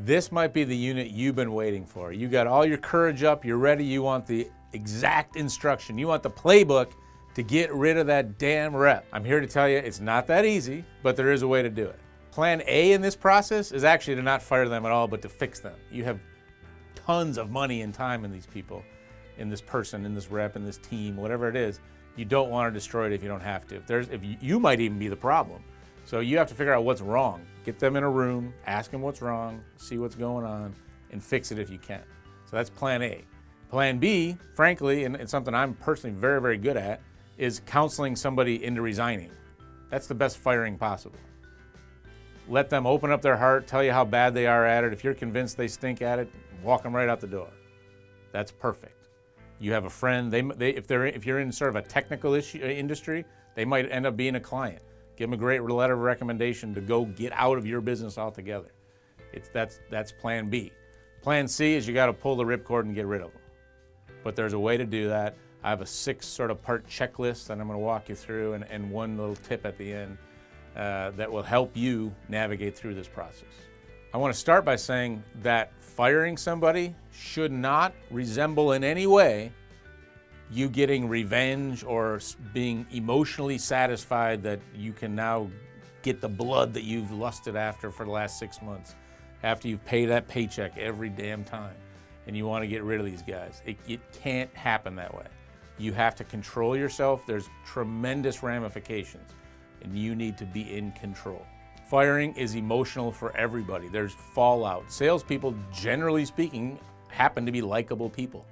This might be the unit you've been waiting for. You got all your courage up, you're ready, you want the exact instruction. You want the playbook to get rid of that damn rep. I'm here to tell you it's not that easy, but there is a way to do it. Plan A in this process is actually to not fire them at all, but to fix them. You have tons of money and time in these people, in this person, in this rep, in this team, whatever it is. You don't want to destroy it if you don't have to. If you might even be the problem. So you have to figure out what's wrong. Get them in a room, ask them what's wrong, see what's going on, and fix it if you can. So that's plan A. Plan B, frankly, and something I'm personally very, very good at, is counseling somebody into resigning. That's the best firing possible. Let them open up their heart, tell you how bad they are at it. If you're convinced they stink at it, walk them right out the door. That's perfect. You have a friend, if you're in sort of a technical industry, they might end up being a client. Give them a great letter of recommendation to go get out of your business altogether. That's plan B. Plan C is you got to pull the ripcord and get rid of them. But there's a way to do that. I have a 6 sort of part checklist that I'm going to walk you through, and one little tip at the end that will help you navigate through this process. I want to start by saying that firing somebody should not resemble in any way you getting revenge or being emotionally satisfied that you can now get the blood that you've lusted after for the last 6 months, after you've paid that paycheck every damn time, and you want to get rid of these guys. It can't happen that way. You have to control yourself. There's tremendous ramifications, and you need to be in control. Firing is emotional for everybody. There's fallout. Salespeople, generally speaking, happen to be likable people.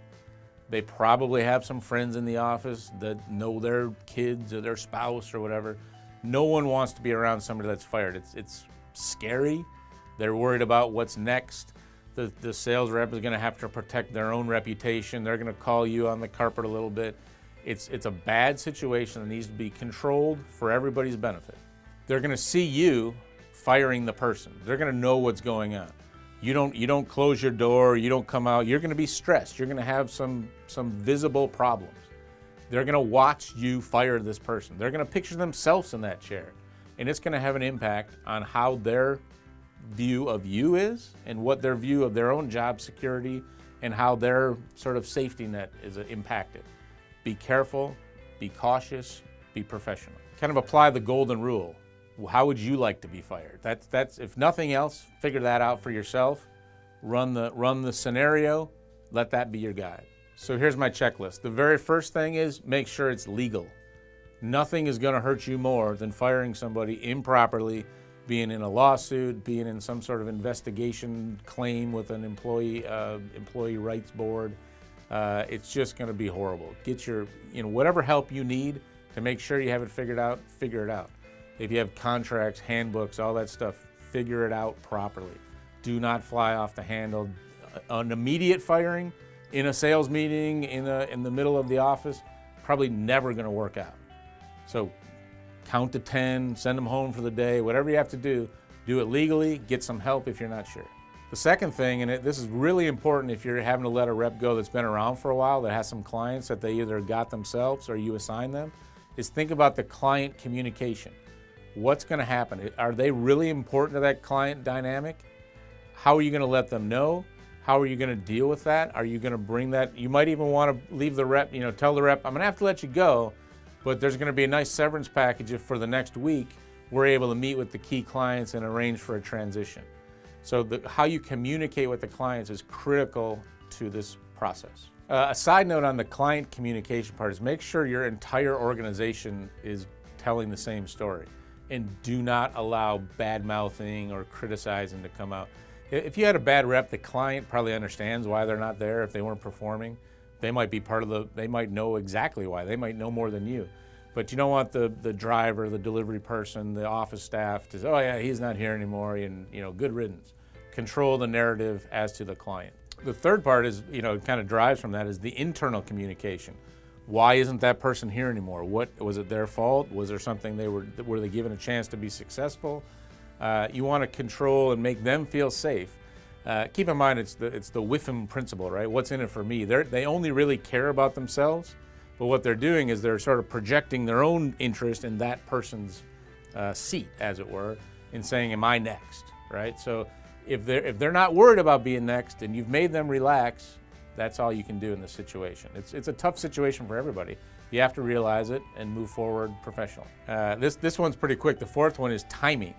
They probably have some friends in the office that know their kids or their spouse or whatever. No one wants to be around somebody that's fired. It's scary. They're worried about what's next. The sales rep is going to have to protect their own reputation. They're going to call you on the carpet a little bit. It's a bad situation that needs to be controlled for everybody's benefit. They're going to see you firing the person. They're going to know what's going on. You don't close your door, you don't come out, you're going to be stressed. You're going to have some visible problems. They're going to watch you fire this person. They're going to picture themselves in that chair. And it's going to have an impact on how their view of you is and what their view of their own job security and how their sort of safety net is impacted. Be careful, be cautious, be professional. Kind of apply the golden rule. How would you like to be fired? That's if nothing else, figure that out for yourself. Run the scenario, let that be your guide. So here's my checklist. The very first thing is make sure it's legal. Nothing is going to hurt you more than firing somebody improperly, being in a lawsuit, being in some sort of investigation claim with an employee rights board. It's just going to be horrible. Get whatever help you need to make sure you have it figured out, figure it out. If you have contracts, handbooks, all that stuff, figure it out properly. Do not fly off the handle. An immediate firing in a sales meeting, in the middle of the office, probably never going to work out. So count to 10, send them home for the day, whatever you have to do it legally, get some help if you're not sure. The second thing, and this is really important if you're having to let a rep go that's been around for a while, that has some clients that they either got themselves or you assign them, is think about the client communication. What's going to happen? Are they really important to that client dynamic? How are you going to let them know? How are you going to deal with that? Are you going to bring that? You might even want to leave the rep, tell the rep, I'm going to have to let you go, but there's going to be a nice severance package if for the next week we're able to meet with the key clients and arrange for a transition. So how you communicate with the clients is critical to this process. A side note on the client communication part is make sure your entire organization is telling the same story. And do not allow bad mouthing or criticizing to come out. If you had a bad rep, the client probably understands why they're not there if they weren't performing. They might be they might know exactly why. They might know more than you. But you don't want the driver, the delivery person, the office staff to say, oh yeah, he's not here anymore, and good riddance. Control the narrative as to the client. The third part is, kind of drives from that, is the internal communication. Why isn't that person here anymore? Was it their fault? Was there something were they given a chance to be successful? You want to control and make them feel safe. Keep in mind, it's the WIFM principle, right? What's in it for me? They only really care about themselves, but what they're doing is they're sort of projecting their own interest in that person's seat, as it were, and saying, am I next, right? So If they're not worried about being next and you've made them relax, that's all you can do in this situation. It's a tough situation for everybody. You have to realize it and move forward professional. This one's pretty quick. The fourth one is timing.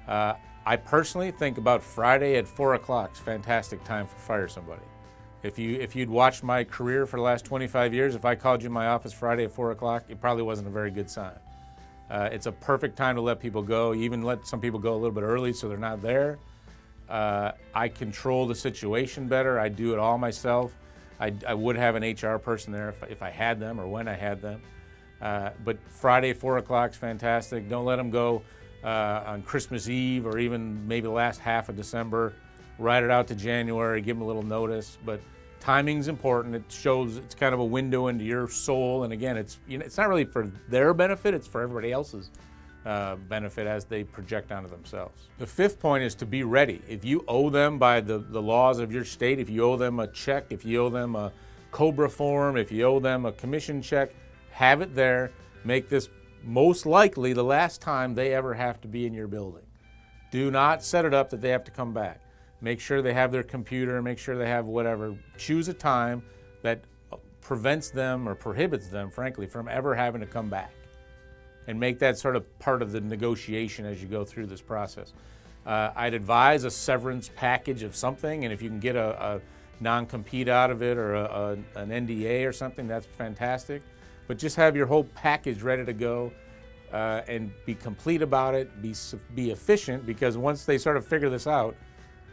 I personally think about Friday at 4 o'clock is a fantastic time to fire somebody. If you'd watched my career for the last 25 years, if I called you in my office Friday at 4 o'clock, it probably wasn't a very good sign. It's a perfect time to let people go. You even let some people go a little bit early so they're not there. I control the situation better. I do it all myself. I would have an HR person there if I had them or when I had them. But Friday, 4 o'clock is fantastic. Don't let them go on Christmas Eve or even maybe the last half of December. Ride it out to January, give them a little notice. But timing's important. It shows it's kind of a window into your soul. And again, it's not really for their benefit, it's for everybody else's benefit as they project onto themselves. The fifth point is to be ready. If you owe them by the laws of your state, if you owe them a check, if you owe them a COBRA form, if you owe them a commission check, have it there. Make this most likely the last time they ever have to be in your building. Do not set it up that they have to come back. Make sure they have their computer, make sure they have whatever. Choose a time that prevents them or prohibits them, frankly, from ever having to come back. And make that sort of part of the negotiation as you go through this process. I'd advise a severance package of something, and if you can get a non-compete out of it or an NDA or something, that's fantastic. But just have your whole package ready to go and be complete about it, be efficient, because once they sort of figure this out,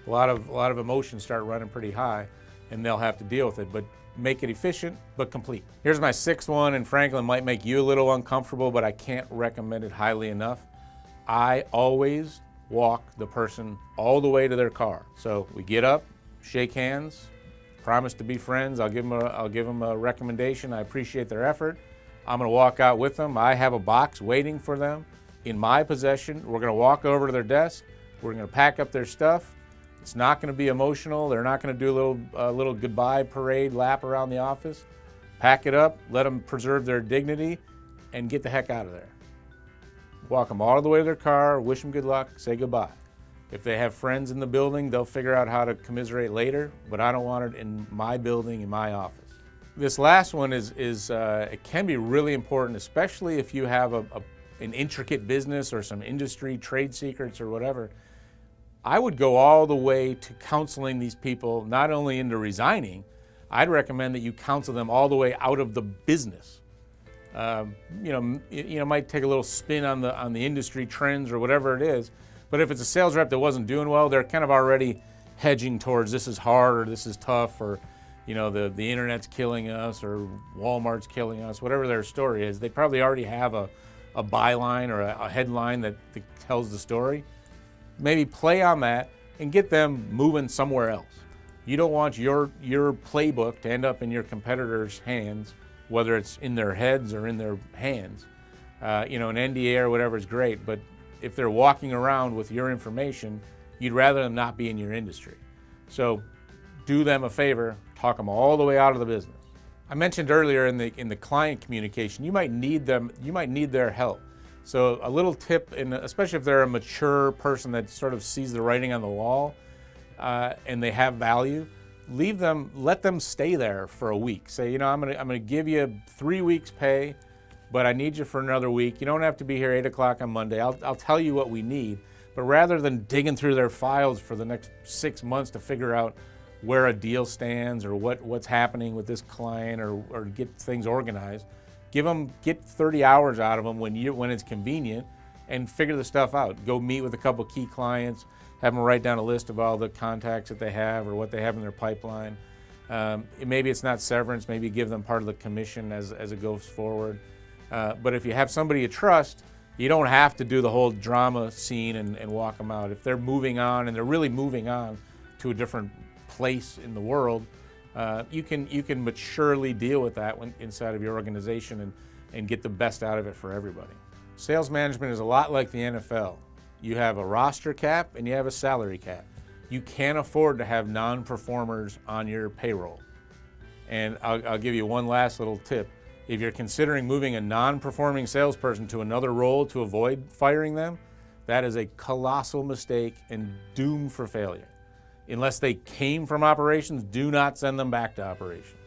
a lot of emotions start running pretty high, and they'll have to deal with it. But make it efficient, but complete. Here's my sixth one, and Franklin might make you a little uncomfortable, but I can't recommend it highly enough. I always walk the person all the way to their car. So we get up, shake hands, promise to be friends. I'll give them a recommendation. I appreciate their effort. I'm gonna walk out with them. I have a box waiting for them in my possession. We're gonna walk over to their desk. We're gonna pack up their stuff. It's not going to be emotional. They're not going to do a little goodbye parade lap around the office. Pack it up, let them preserve their dignity, and get the heck out of there. Walk them all the way to their car, wish them good luck, say goodbye. If they have friends in the building, they'll figure out how to commiserate later, but I don't want it in my building, in my office. This last one is it can be really important, especially if you have an intricate business or some industry trade secrets or whatever. I would go all the way to counseling these people, not only into resigning. I'd recommend that you counsel them all the way out of the business. Might take a little spin on the industry trends or whatever it is, but if it's a sales rep that wasn't doing well, they're kind of already hedging towards this is hard or this is tough or the internet's killing us or Walmart's killing us, whatever their story is. They probably already have a byline or a headline that tells the story. Maybe play on that and get them moving somewhere else. You don't want your playbook to end up in your competitors' hands, whether it's in their heads or in their hands. An NDA or whatever is great, but if they're walking around with your information, you'd rather them not be in your industry. So do them a favor, talk them all the way out of the business. I mentioned earlier in the client communication, you might need their help. So a little tip, especially if they're a mature person that sort of sees the writing on the wall and they have value, let them stay there for a week. Say, I'm gonna give you 3 weeks pay, but I need you for another week. You don't have to be here 8 o'clock on Monday. I'll tell you what we need. But rather than digging through their files for the next 6 months to figure out where a deal stands or what's happening with this client or get things organized, get 30 hours out of them when it's convenient and figure the stuff out. Go meet with a couple key clients, have them write down a list of all the contacts that they have or what they have in their pipeline. Maybe it's not severance, maybe give them part of the commission as it goes forward. But if you have somebody you trust, you don't have to do the whole drama scene and walk them out. If they're moving on and they're really moving on to a different place in the world, you can maturely deal with that inside of your organization and get the best out of it for everybody. Sales management is a lot like the NFL. You have a roster cap and you have a salary cap. You can't afford to have non-performers on your payroll. And I'll give you one last little tip. If you're considering moving a non-performing salesperson to another role to avoid firing them, that is a colossal mistake and doomed for failure. Unless they came from operations, do not send them back to operations.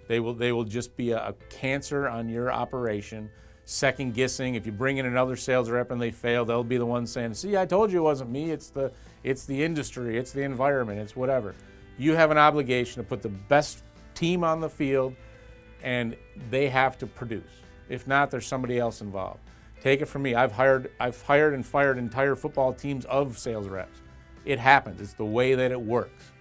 They will just be a cancer on your operation, second guessing. If you bring in another sales rep and they fail, they'll be the ones saying, see, I told you it wasn't me, it's the industry, it's the environment, it's whatever. You have an obligation to put the best team on the field, and they have to produce. If not, there's somebody else involved. Take it from me, I've hired and fired entire football teams of sales reps. It happens. It's the way that it works.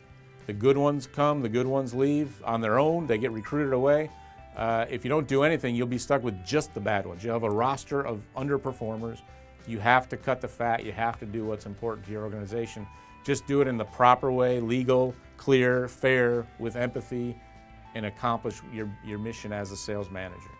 The good ones come, the good ones leave on their own. They get recruited away. If you don't do anything, you'll be stuck with just the bad ones. You'll have a roster of underperformers. You have to cut the fat. You have to do what's important to your organization. Just do it in the proper way, legal, clear, fair, with empathy, and accomplish your mission as a sales manager.